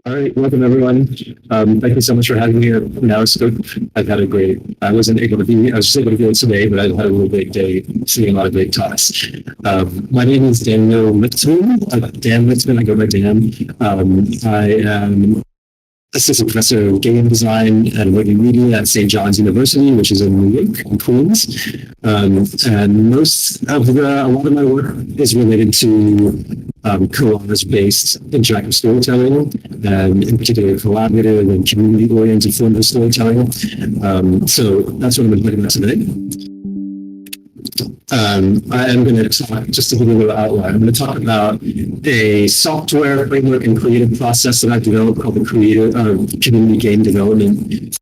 All right, welcome everyone. Thank you so much for having me here at NarraScope. I've had a great, I was just able to be here today, but I've had a really great day seeing a lot of great talks. My name is Daniel Lichtman. Dan Lichtman, I go by Dan. I am assistant professor of game design and multimedia at St. John's University, which is in New York, in Queens. And a lot of my work is related to collage-based interactive storytelling, and in particular collaborative and community-oriented forms of storytelling. So that's what I'm going to be talking about today. I am going to talk, just to give you a little outline, I'm going to talk about a software framework and creative process that I've developed called the Community Game Development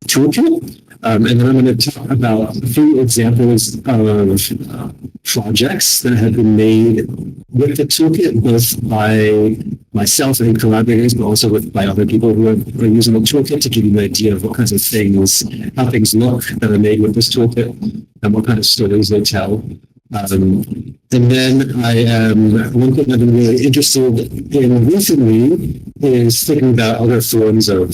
Toolkit. And then I'm going to talk about a few examples of projects that have been made with the toolkit, both by myself and collaborators, but also by other people who are using the toolkit, to give you an idea of what kinds of things, how things look that are made with this toolkit, and what kind of stories they tell. And then one thing I've been really interested in recently is thinking about other forms of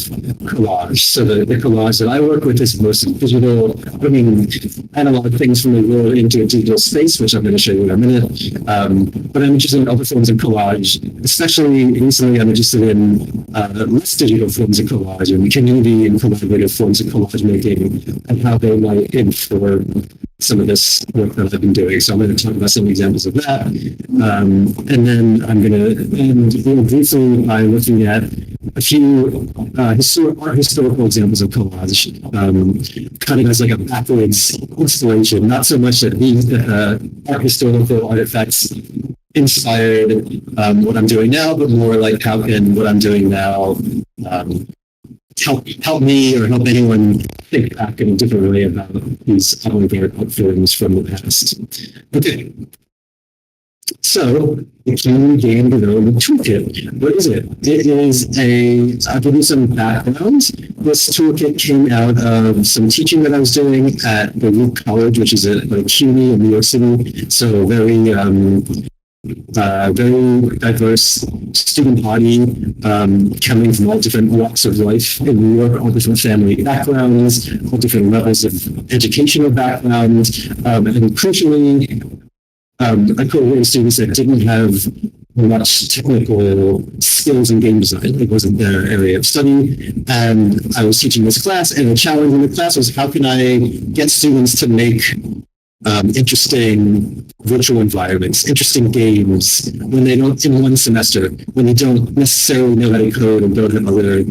collage. So the collage that I work with is mostly digital, bringing analog things from the world into a digital space, which I'm going to show you in a minute. But I'm interested in other forms of collage, especially recently I'm interested in less digital forms of collage and community and collaborative forms of collage making and how they might inform some of this work that I've been doing. So I'm going to talk about some examples of that. And then I'm going to end real briefly by looking at a few historical examples of collage, kind of as like a backwards installation, not so much that these art historical artifacts inspired what I'm doing now, but more like how can what I'm doing now help me or help anyone think back in a different way about these avant-garde films from the past. Okay. So, the Community Game Development Toolkit. What is it? It is I'll give you some background. This toolkit came out of some teaching that I was doing at the College, which is a CUNY in New York City. So very diverse student body, coming from all different walks of life in New York, all different family backgrounds, all different levels of educational background, and crucially, I co-worked with students that didn't have much technical skills in game design. It wasn't their area of study. And I was teaching this class, and the challenge in the class was how can I get students to make interesting virtual environments, interesting games, when they don't, in one semester, when you don't necessarily know how to code and don't have other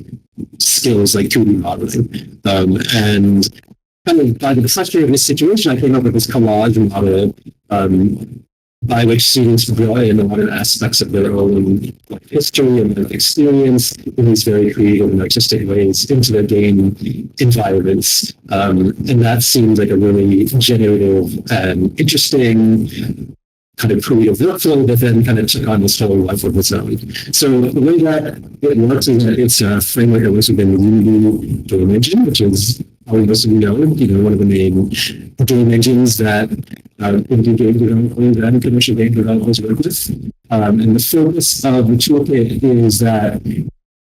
skills like 2D modeling. And kind of by the pressure of this situation, I came up with this collage model by which students draw in a lot of aspects of their own history and their experience in these very creative and artistic ways into their game environments. And that seemed like a really generative and interesting kind of creative workflow that then kind of took on this whole life of its own. So the way that it works is that it's a framework that was within the Divination, which is probably most of you know, one of the main game engines that indie game developers and commercial game developers work with. And the focus of the toolkit is that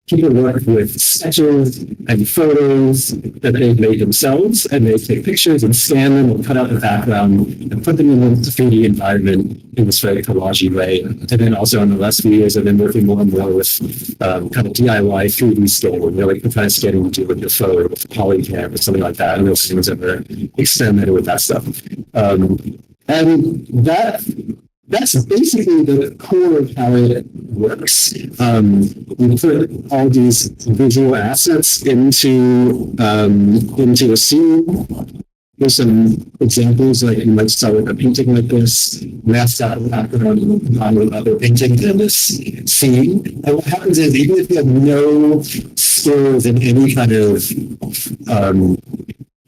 people work with sketches and photos that they've made themselves, and they take pictures and scan them and cut out the background and put them in a 3D environment in this very collagey way. And then also in the last few years, I've been working more and more with kind of DIY 3D scanning, like the kind of scanning you do with your phone, with Polycam or something like that. I don't know if anyone's ever experimented with that stuff. And that's basically the core of how it works. We put all these visual assets into a scene. There's some examples, like you might start with a painting like this, masked out the background, and combine with other paintings in this scene. And what happens is, even if you have no skills in any kind of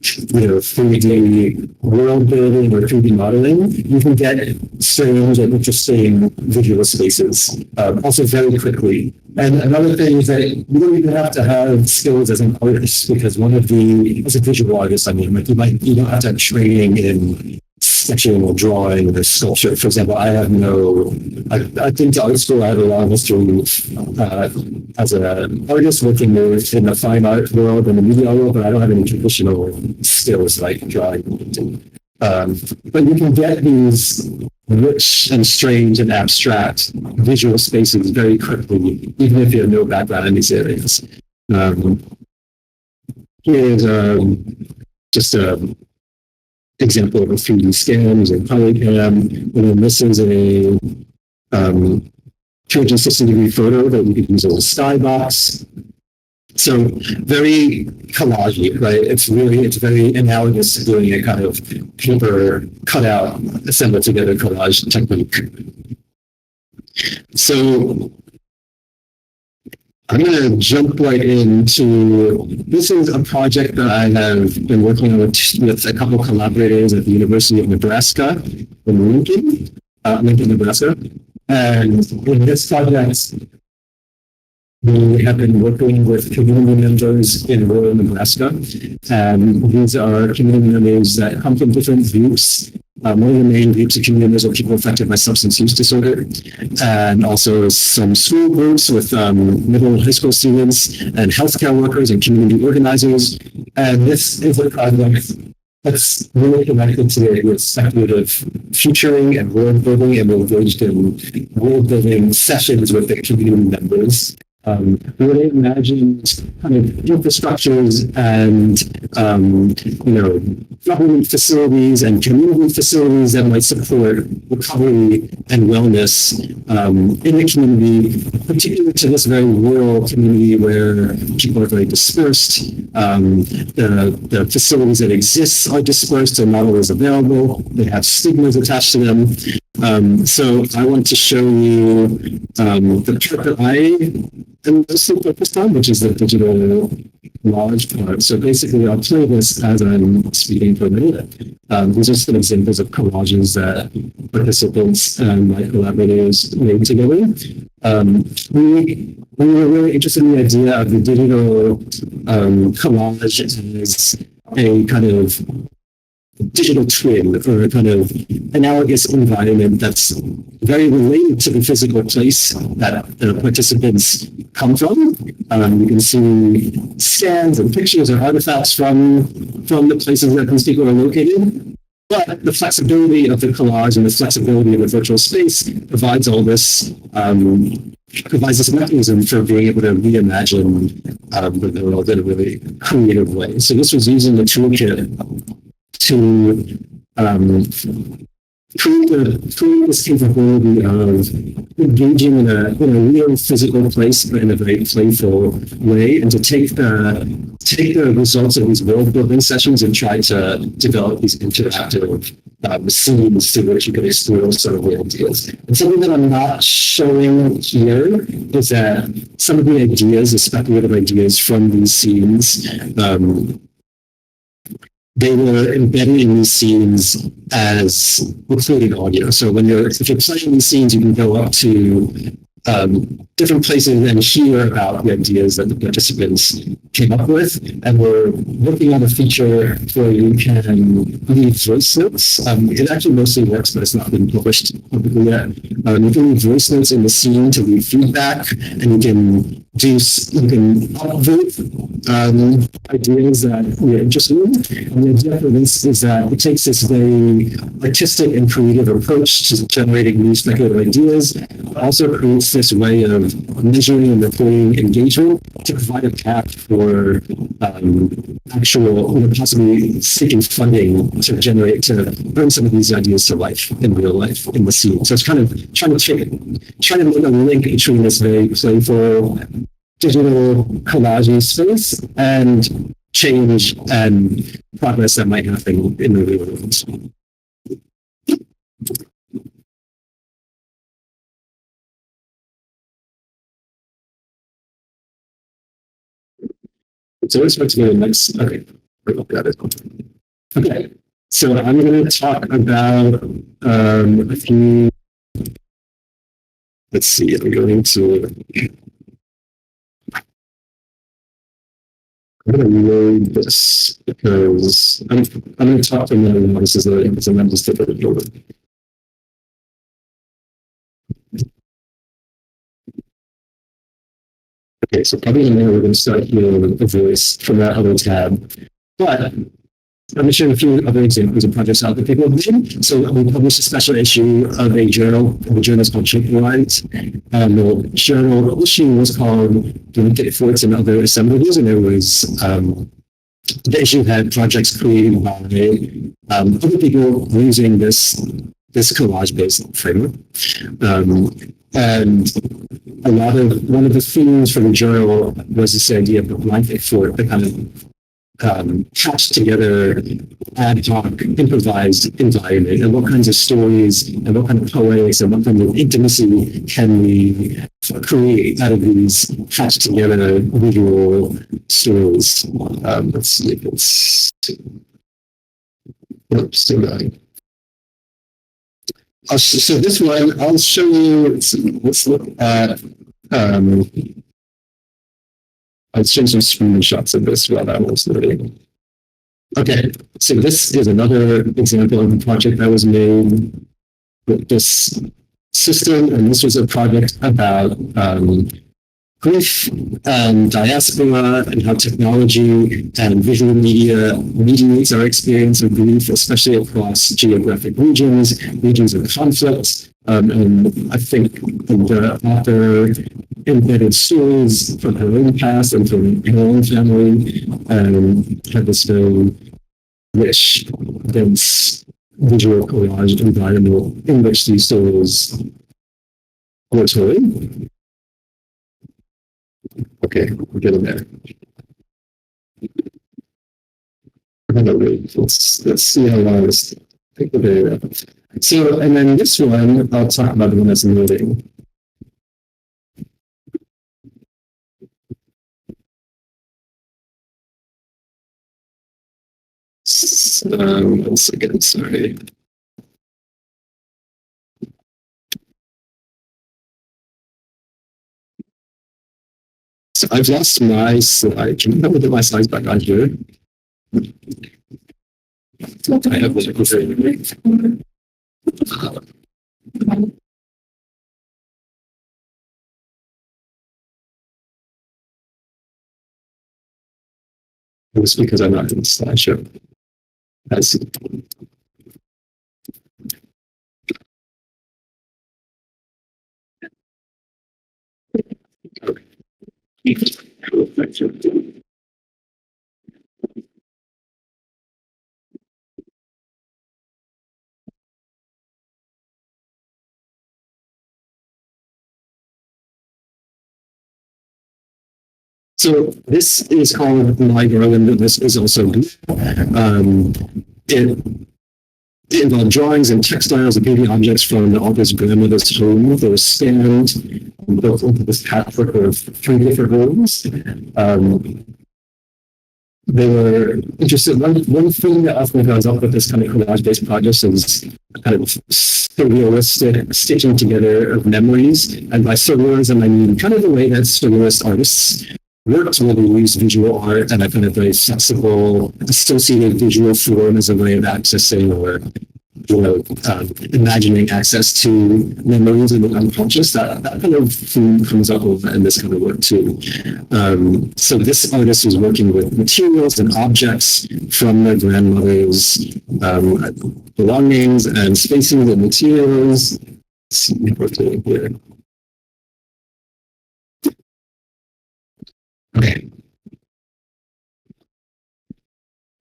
3D world building or 3D modeling, you can get strange and interesting visual spaces, also very quickly. And another thing is that you don't even have to have skills as an artist, because as a visual artist, like you don't have to have training in sketching or drawing or sculpture. For example, I've been to art school. I have a long history as an artist working in the fine art world and the media world, but I don't have any traditional skills like drawing. But you can get these rich and strange and abstract visual spaces very quickly, even if you have no background in these areas. Here's just an example of a 3D scan using Polycam. And then this is a 360-degree photo that you could use as a skybox. So very collagey, right? It's very analogous to doing a kind of paper cutout, assembled together collage technique. So I'm going to jump right into, this is a project that I have been working on with a couple of collaborators at the University of Nebraska in Lincoln, Nebraska. And in this project, we have been working with community members in rural Nebraska. And these are community members that come from different groups. One of the main groups of community members are people affected by substance use disorder, and also some school groups with middle and high school students, and healthcare workers and community organizers. And this is a project that's really connected to with speculative featuring and world building, and we're engaged in world building sessions with the community members. We really imagined kind of infrastructures and government facilities and community facilities that might support recovery and wellness in the community, particularly to this very rural community where people are very dispersed. The facilities that exist are dispersed and not always available. They have stigmas attached to them. So I want to show you the part that I am mostly focused on, which is the digital collage part. So basically, I'll play this as I'm speaking for a minute. These are some examples of collages that participants and my collaborators made together. We were really interested in the idea of the digital collage as a kind of digital twin, or a kind of analogous environment that's very related to the physical place that the participants come from. You can see scans and pictures or artifacts from the places that these people are located. But the flexibility of the collage and the flexibility of the virtual space provides all this, provides this mechanism for being able to reimagine the world in a really creative way. So this was using the toolkit to create this capability of engaging in a real physical place, but in a very playful way, and to take the results of these world building sessions and try to develop these interactive scenes through which you can explore some of the ideas. And something that I'm not showing here is that some of the ideas, the speculative ideas from these scenes, they were embedded in these scenes as recorded audio. So if you're playing these scenes, you can go up to different places and hear about the ideas that the participants came up with. And we're working on a feature where you can leave voice notes. It actually mostly works, but it's not been published publicly yet. You can leave voice notes in the scene to leave feedback, and you can upvote ideas that you're interested in. And the idea for this is that it takes this very artistic and creative approach to generating new speculative ideas. It also creates this way of measuring and reporting engagement to provide a path for actual, possibly seeking funding to bring some of these ideas to life in real life in the scene. So it's kind of trying to make a link between this very playful digital collage space and change and progress that might happen in the real world. So let's go to the next. Okay, got it. Okay, so I'm going to talk about a few. Let's see. I'm going to. I'm going to reload this because I'm going to talk to another one. This is a member stick of the building. Okay, so probably in there we're going to start hearing a voice from that other tab. But I'm going to share a few other examples of projects out that people have made. So we published a special issue of a journal. The journal is called Shape Light. The journal issue was called Delicate Efforts and Other Assemblies, and there was the issue had projects created by other people using this collage-based framework. And one of the themes for the journal was this idea of life effort, the kind of patched together, ad hoc, improvised environment, and what kinds of stories and what kind of poetics and what kind of intimacy can we create out of these patched together visual stories. Let's see if it's still going. So this one, I'll show you. Let's look at. I'll show you some screenshots of this while that was loading. Okay, so this is another example of a project that was made with this system, and this was a project about grief and diaspora and how technology and visual media mediates our experience of grief, especially across geographic regions of conflict. And I think the author embedded stories from her own past and from her own family, and had this very rich, dense visual collage environment in which these stories were told. Okay, we're getting there. Let's see how long this take the data. So, and then this one, I'll talk about the one that's loading. One second, sorry. So I've lost my slide. Can you help me get my slides back on here? I have this. It's because I'm not in the slideshow. I see. So this is called Oneiromancy. This is also it involved drawings and textiles and painting objects from the author's grandmother's home. They were scanned and built into this patchwork of 3 different rooms. They were interested. One thing that often comes up with this kind of collage-based projects is kind of surrealistic stitching together of memories. And by surrealism, I mean kind of the way that surrealist artists worked, where they use visual art and a kind of very flexible, associated visual form as a way of accessing or imagining access to memories in the unconscious. That kind of theme comes up in this kind of work too. So this artist was working with materials and objects from their grandmother's belongings and spacing the materials. Let's see what we're doing here. Okay.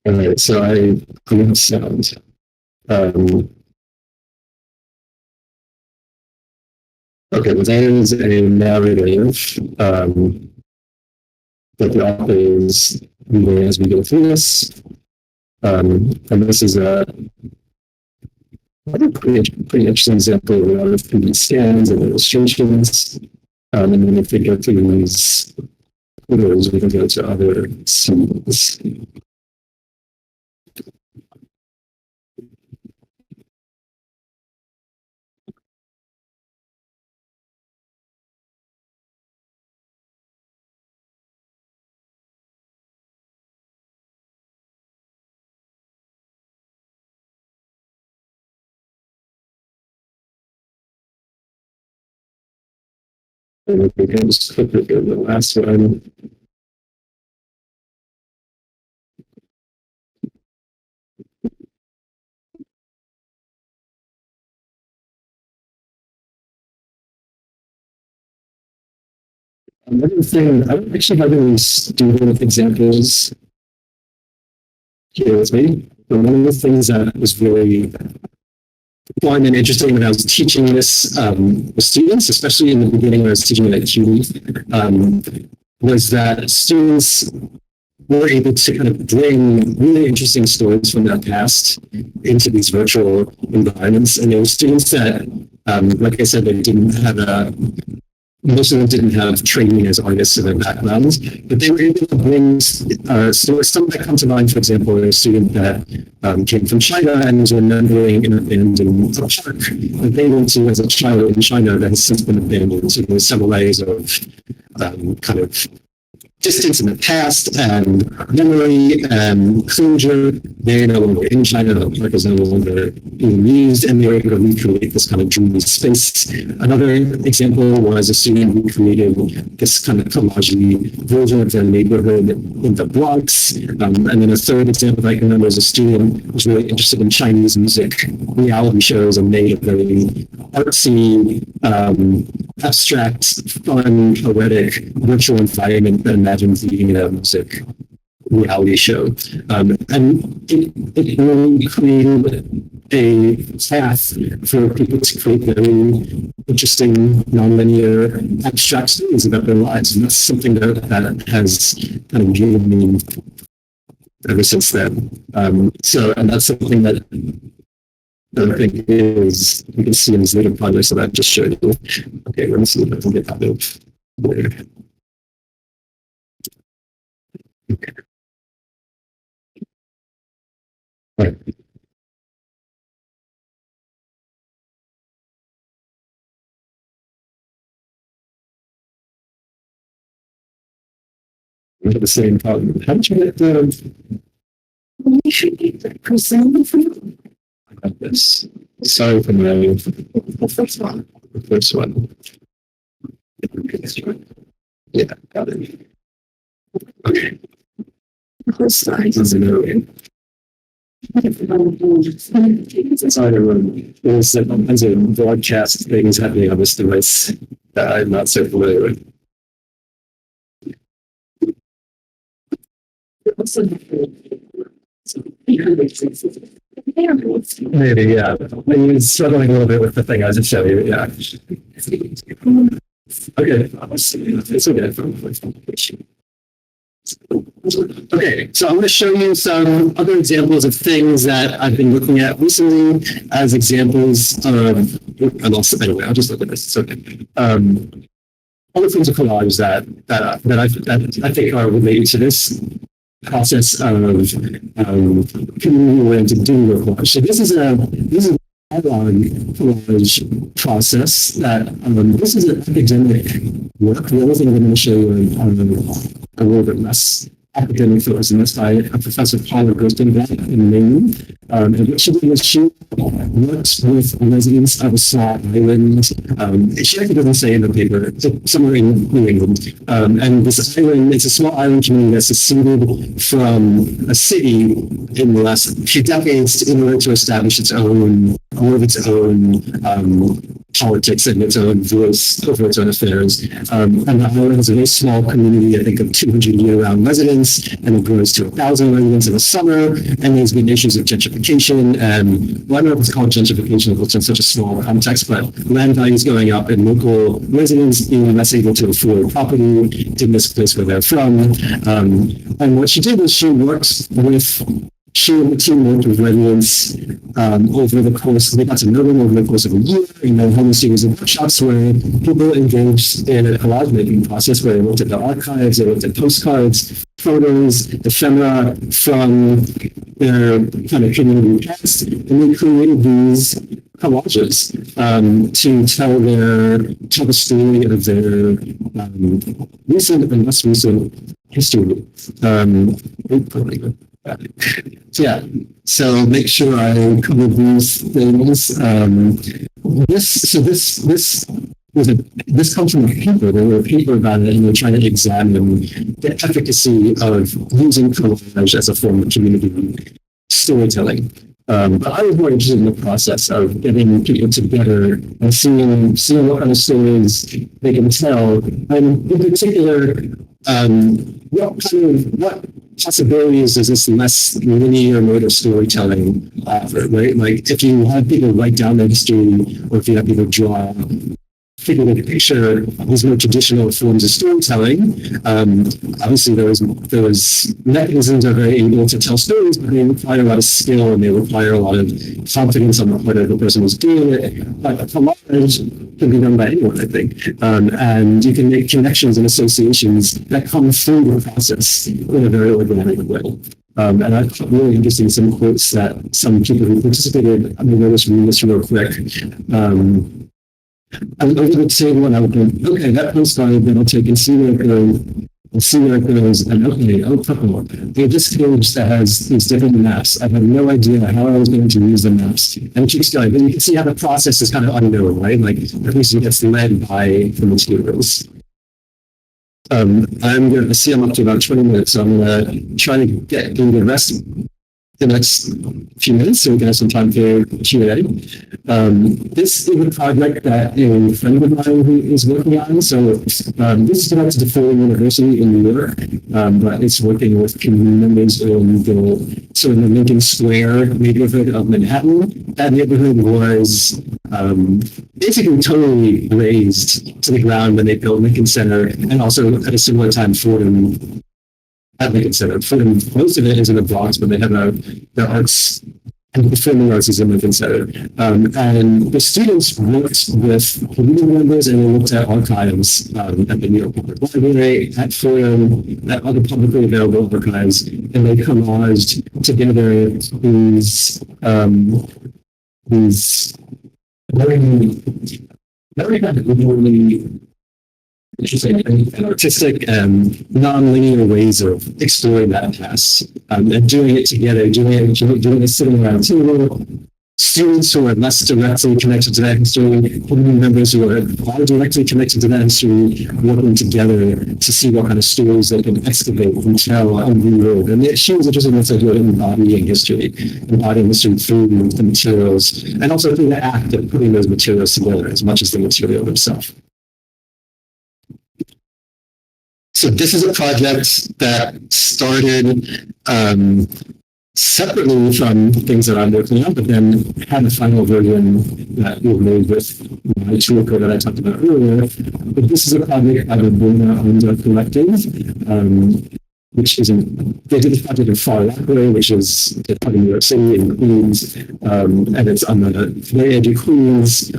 All right, so I'm going to sound. Okay, well, there is a narrative that the author is reading as we go through this. And this is a pretty interesting example of a lot of 3D scans and illustrations. And then if we go through these photos, we can go to other scenes. we can just quickly go to the last one. Another thing, I don't actually have any student examples here with me, but one of the things that was really fun and interesting when I was teaching this with students, especially in the beginning when I was teaching it at QD, was that students were able to kind of bring really interesting stories from their past into these virtual environments. And there were students that, like I said, they didn't have most of them didn't have training as artists in their backgrounds, but they were able to bring stories. Some that come to mind, for example, a student that came from China and was remembering in a band in a park that they went to as a child in China that has since been abandoned. So there's several layers of kind of distance in the past and memory and closure. They're no longer in China, the park is no longer being used, and they're able to recreate this kind of dreamy space. Another example was a student who created this kind of collage version of their neighborhood in the Bronx. And then a third example I can remember is a student who was really interested in Chinese music reality shows and made a very artsy, abstract, fun, poetic virtual environment that imagines being a music reality show. And it really created a path for people to create very interesting, nonlinear, abstract stories about their lives. And that's something that has kind of given me ever since then. And that's something that I think is, you can see in this later projects that I've just showed you. Okay, let me see if I can get that of there. Okay. All right. We have the same problem. How did you get the? You should get the present for you. I got this. Sorry for the first one. The first one. Yeah, got it. Okay. First side is an early. There's all kinds of broadcast things happening on this device that I'm not so familiar with. Maybe, yeah. Maybe struggling a little bit with the thing I was just showing you, yeah. Okay, it's okay. Okay, so I'm going to show you some other examples of things that I've been looking at recently as examples of, I lost it anyway, I'll just look at this, it's okay. Other things of collage that I think are related to this process of community-oriented doing your collage. So this is an analog collage process that this is an academic work. The other thing I'm going to show you a little bit less academic focus in this by a Professor Paula Gerstenbach in Maine. And what she did was she worked with residents of a small island. She actually doesn't say in the paper, somewhere in New England. And this island, it's a small island community that's seceded from a city in the last few decades in order to establish its own, more of its own politics and its own voice over its own affairs. And the island has a very small community, I think, of 200 year-round residents, and it grows to 1,000 residents in the summer. And there's been issues of gentrification, and well, I don't know if it's called gentrification if it's in such a small context, but land values going up and local residents being less able to afford property in this place where they're from. And what she did was she and the team worked with residents over the course, they got to know them over the course of a year, and then held a series of workshops where people engaged in a collage making process where they looked at the archives, they looked at postcards, photos, ephemera from their kind of community past, and they created these collages to tell the story of their recent and less recent history. Yeah, so make sure I cover these things. This this comes from a paper. There were a paper about it, and they're trying to examine the efficacy of using collage as a form of community storytelling. But I was more interested in the process of getting people together and seeing what kind of stories they can tell, and in particular, what possibilities does this less linear mode of storytelling offer, right? Like if you have people write down their history, or if you have people draw, figurative picture, these more traditional forms of storytelling. Obviously, those mechanisms are very able to tell stories, but they require a lot of skill and they require a lot of confidence on the part of the person who's doing it. But a collage can be done by anyone, I think. And you can make connections and associations that come through the process in a very organic way. And I thought really interesting some quotes that some people who participated, I mean, I'll just read this real quick. I would say one, I would go, okay, that postcard, then I'll take and see where it goes, and okay, oh, purple. This page that has these different maps, I have no idea how I was going to use the maps. And it keeps going, and you can see how the process is kind of unknown, right? Like, the person gets led by the materials. I'm going to see I'm up to about 20 minutes, so I'm going to try to get through the rest the next few minutes so we can have some time for Q&A. This is a project that a friend of mine who is working on. So this is connected to Fordham University in New York, but it's working with community members in the Lincoln Square neighborhood of Manhattan. That neighborhood was basically totally razed to the ground when they built Lincoln Center, and also at a similar time Fordham at Lincoln Center. Most of it is in the Bronx, but they have the arts and the performing arts is in Lincoln Center. And the students worked with community members, and they looked at archives at the New York Public Library, at Fordham, at other publicly available archives, and they collaged together these very kind of literally interesting and artistic and non-linear ways of exploring that past, and doing it together, doing it sitting around a table. Students who are less directly connected to that history, community members who are more directly connected to that history, working together to see what kind of stories they can excavate and tell and reload. And she was interested in this idea of embodying history through the materials, and also through the act of putting those materials together as much as the material itself. So this is a project that started separately from things that I'm working on, but then had a final version that we made with my toolkit that I talked about earlier. But this is a project by the Buena Onda Collective, which is they did this project in Far Rockaway, which is part of New York City in Queens, and it's on the very edge of Queens,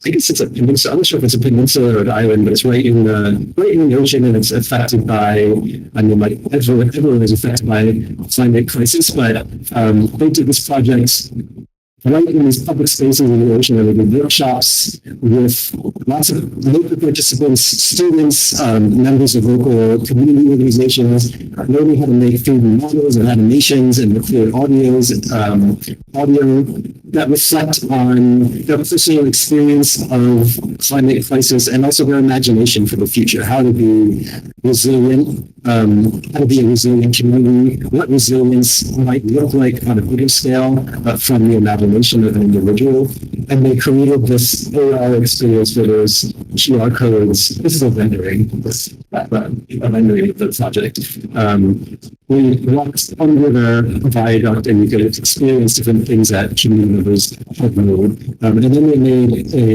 I guess it's a peninsula. I'm not sure if it's a peninsula or an island, but it's right in the ocean, and it's affected by, like everyone is affected by climate crisis, but they did this project right in these public spaces in the ocean, and they did workshops with lots of local participants, students, members of local community organizations, learning how to make 3D models and animations and record audio that reflect on their personal experience of climate crisis, and also their imagination for the future, how to be resilient, how to be a resilient community, what resilience might look like on a bigger scale from the imagination of an individual. And they created this AR experience for those QR codes. This is a rendering of the project. We walked under the viaduct, and you could experience different things that community members had made. And then they made a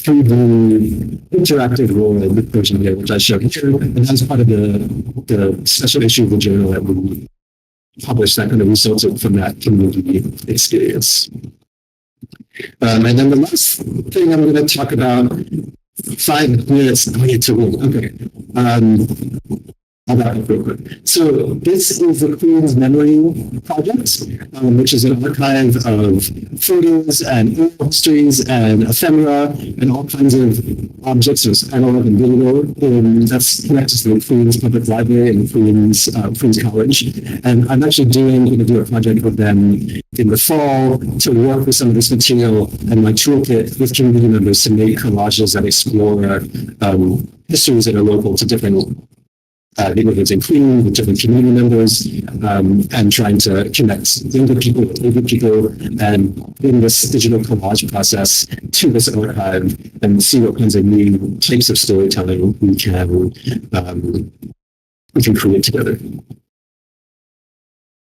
3D interactive world version here, which I showed here. And that's part of the special issue of the journal that we published that kind of resulted from that community experience. And then the last thing I'm going to talk about, 5 minutes, I get to roll. Okay. about it real quick. So this is the Queen's Memory Project, which is an archive of photos and oral histories and ephemera and all kinds of objects, analog and digital, that's connected to the Queen's Public Library and the Queen's College. And I'm actually going to do a project with them in the fall to work with some of this material and my toolkit with community members to make collages that explore histories that are local to different neighborhoods in Queens with different community members, and trying to connect younger people with older people and in this digital collage process to this archive and see what kinds of new types of storytelling we can create together.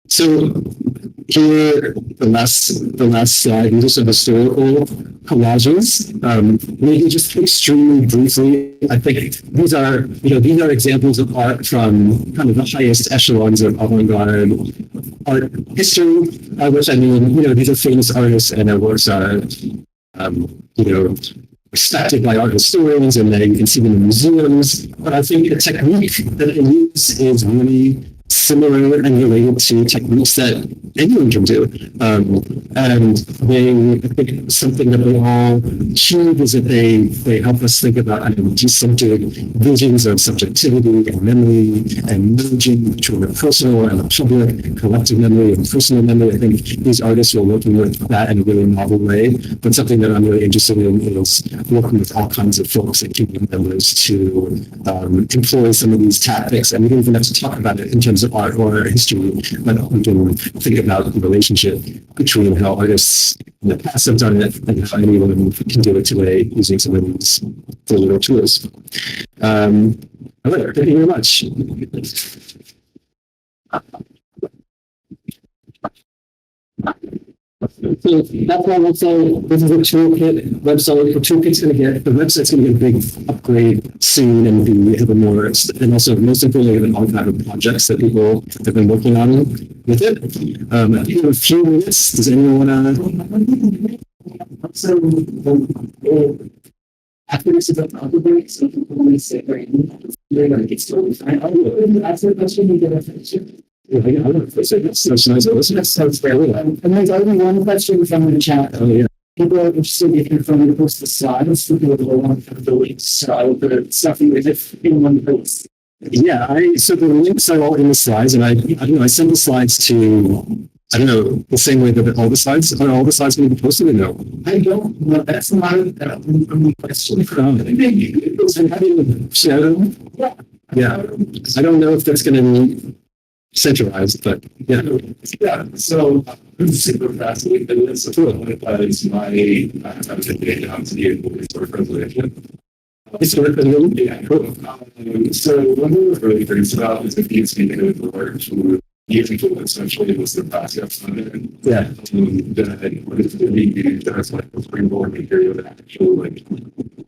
So here, the last slide, these are some historical collages. Maybe just extremely briefly, I think these are examples of art from kind of the highest echelons of avant-garde art history, which I mean, these are famous artists and their works are, respected by art historians, and then you can see them in museums. But I think the technique that they use is really similar and related to techniques that anyone can do. And I think something that they all achieve is that they help us think about disjunctive visions of subjectivity and memory and merging between the personal and the public, collective memory and personal memory. I think these artists are working with that in a really novel way. But something that I'm really interested in is working with all kinds of folks and community members to employ some of these tactics. And we don't even have to talk about it in terms of art or history, but we can think about the relationship between how artists in the past have done it and how anyone can do it today using some of these little tools. All right, thank you very much. So that's why we'll say this is a toolkit website. The toolkit's going to get, the website's going to get a big upgrade soon and be even more, and also most importantly, have an archive of projects that people have been working on with it. I think we have a few minutes. Does anyone want to? So, after this is a break, so people want to say, right, they're going to get started. I'll ask a question and get a question. Yeah, that's nice. That's fair. And there's only one question from the chat. Oh, yeah. People are interested if you're going to post the slides for people who want the links. So I will put it something if in one place. Yeah, so the links are all in the slides, and I don't know, I send the slides to, I don't know, the same way that all the slides going to be posted or no? I don't know. That's not a question from how do you share them? Yeah. I don't know if that's going to be centralized, but yeah. Yeah, so super fascinating. It's a tool that is my data down to the historic preservation. Yeah, cool. So one of the really things about is if you see the work to using essentially was the process of it. Yeah. That what is going to be used as like a springboard material that actually like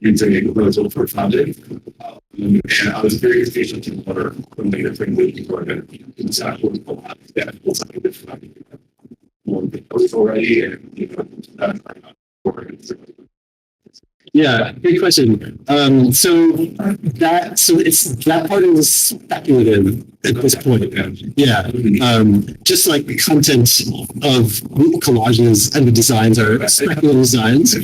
using a proposal for funding. And I was very patient to order from the different things for it. It's actually that was something different. Already, and yeah, great question. So it's that part is speculative at this point. Yeah. Just like the content of collages and the designs are speculative designs.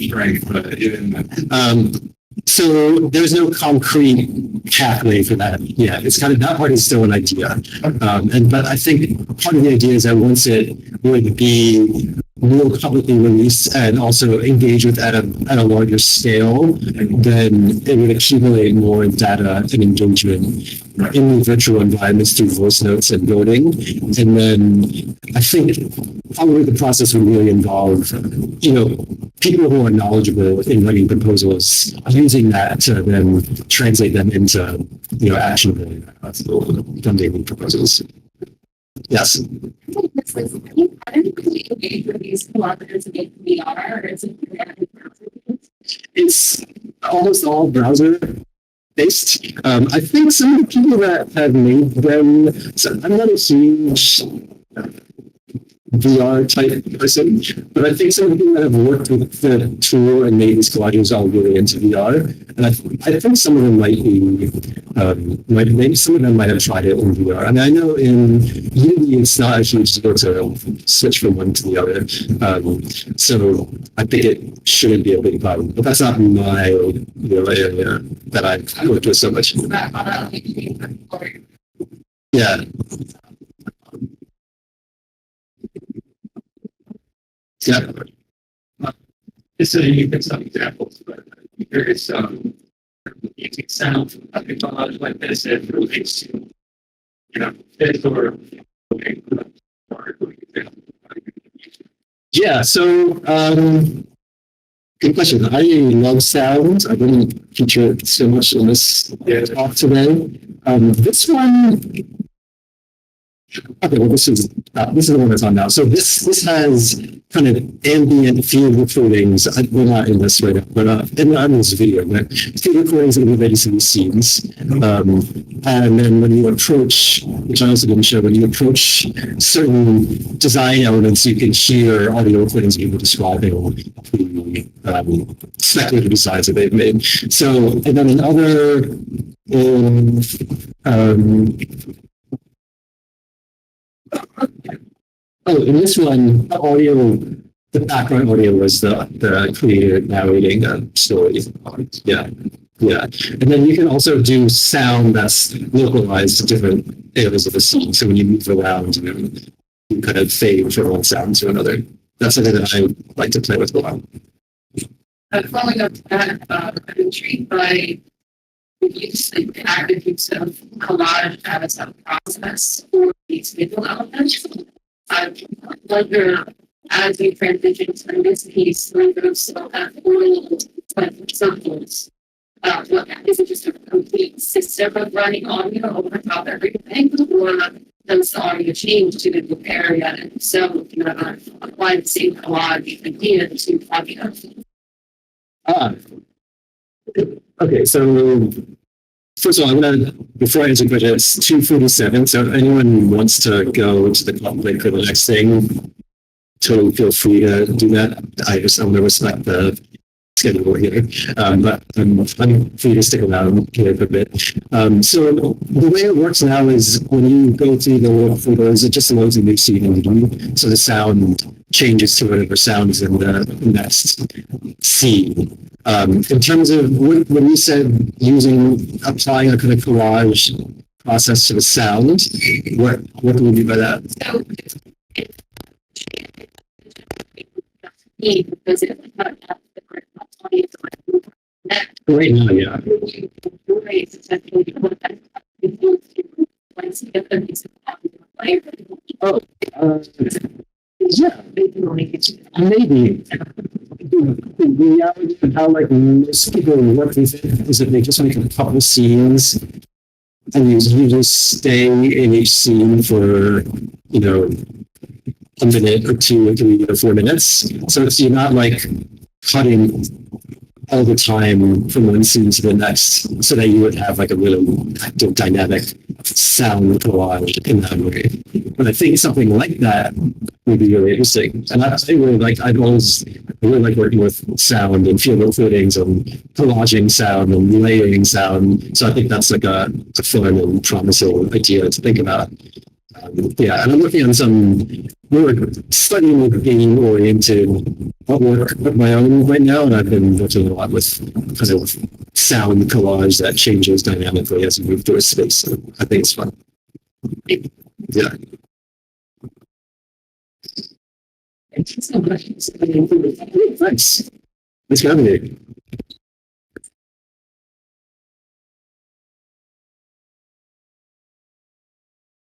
So there's no concrete pathway for that. Yeah, it's kind of, that part is still an idea. But I think part of the idea is that once it would be more publicly released and also engage with at a larger scale, then it would accumulate more data and engagement in the virtual environments through voice notes and voting. And then I think probably the process would really involve, people who are knowledgeable in writing proposals, using that to then translate them into, actionable funding proposals. Yes. It's almost all browser based. I think some of the people that have made them, so I'm not a huge VR type person, but I think some people that have worked with the tool and made these collages are really into VR, and I think some of them might be, maybe some of them might have tried it in VR. I mean, I know in Unity it's not a huge deal to switch from one to the other, so I think it shouldn't be a big problem. But that's not my area that I worked with so much. Yeah. Yeah. Just so you get some examples, but there is some using sound from a collage like this that relates to, this or Yeah, so good question. I love sound. I didn't feature it so much in this talk today. This one, okay, well, this is the one that's on now. So this has kind of ambient field recordings. We're not in this right now, but in this video, but field recordings that related to these scenes. And then when you approach, which I also didn't show, when you approach certain design elements, you can hear audio recordings of people describing the speculative designs that they've made. So, and then another, in this one, the background audio was the creator narrating a story. Yeah. Yeah. And then you can also do sound that's localized to different areas of the scene. So when you move around, you kind of fade from one sound to another. That's something that I like to play with a lot. Following up to that, I'm intrigued by the active use of collage as a process for these visual elements. I wonder, as we transition to this piece, so that world, like examples, is it just a complete system of running audio over top of everything, or does the audio change to the new area? And so, apply the same collage idea to audio. Okay, so first of all, before I answer the question, it's 2:47. So if anyone wants to go to the club link for the next thing, totally feel free to do that. I want to respect the schedule here, but I'm free to stick around here for a bit. So the way it works now is when you go through the little photos, it just loads a new scene, so the sound changes to whatever sound is in the next scene. In terms of when you said applying a kind of collage process to the sound, what do we mean by that? So because it Right now, yeah. Oh, yeah, maybe. The reality of how most people work with it is that they just make a couple of scenes and you just stay in each scene for, a minute or 2 or 3 or 4 minutes. So you're not cutting all the time from one scene to the next, so that you would have a really active, dynamic sound collage in that way. But I think something like that would be really interesting. And I really like working with sound and field recordings and collaging sound and layering sound. So I think that's a fun and promising idea to think about. Yeah, and I'm working on we're studying game-oriented artwork of my own right now, and I've been working a lot with kind of sound collage that changes dynamically as you move through a space. So I think it's fun. Yeah. Thanks. Thanks for having me.